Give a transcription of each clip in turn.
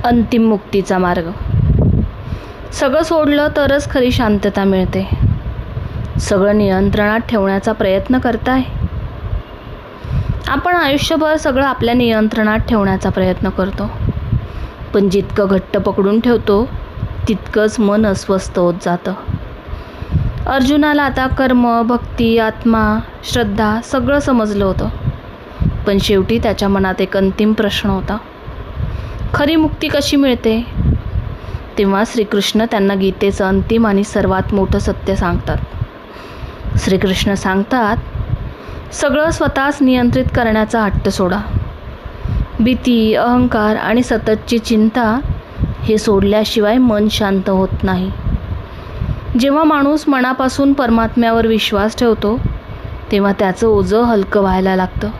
अंतिम मुक्तीचा मार्ग. सगळं सोडलं तरच खरी शांतता मिळते. सगळं नियंत्रणात ठेवण्याचा प्रयत्न करताय. आपण आयुष्यभर सगळं आपल्या नियंत्रणात ठेवण्याचा प्रयत्न करतो, पण जितकं घट्ट पकडून ठेवतो तितकंच मन अस्वस्थ होत जातं. अर्जुनाला आता कर्म, भक्ती, आत्मा, श्रद्धा सगळं समजलं होतं, पण शेवटी त्याच्या मनात एक अंतिम प्रश्न होता. खरी मुक्ती कशी मिळते? तेव्हा श्रीकृष्ण त्यांना गीतेचं अंतिम आणि सर्वात मोठं सत्य सांगतात. श्रीकृष्ण सांगतात, सगळं स्वतःच नियंत्रित करण्याचा हट्ट सोडा. भीती, अहंकार आणि सततची चिंता हे सोडल्याशिवाय मन शांत होत नाही. जेव्हा माणूस मनापासून परमात्म्यावर विश्वास ठेवतो तेव्हा त्याचं ओझं हलकं व्हायला लागतं,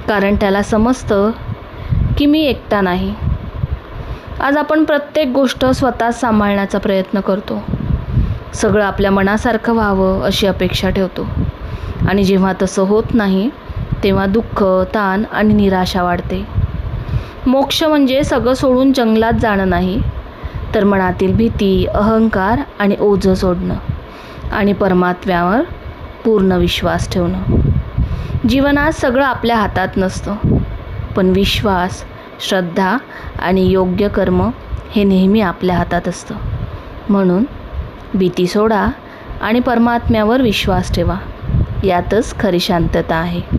कारण त्याला समजतं की मी एकटा नाही. आज आपण प्रत्येक गोष्ट स्वतःच सांभाळण्याचा प्रयत्न करतो. सगळं आपल्या मनासारखं व्हावं अशी अपेक्षा ठेवतो, आणि जेव्हा तसं होत नाही तेव्हा दुःख, ताण आणि निराशा वाढते. मोक्ष म्हणजे सगळं सोडून जंगलात जाणं नाही, तर मनातील भीती, अहंकार आणि ओझं सोडणं आणि परमात्म्यावर पूर्ण विश्वास ठेवणं. जीवनात सगळं आपल्या हातात नसतं, पण विश्वास, श्रद्धा आणि योग्य कर्म हे नेहमी आपल्या हातात असतं. म्हणून भीती सोडा आणि परमात्म्यावर विश्वास ठेवा. यातच खरी शांतता आहे.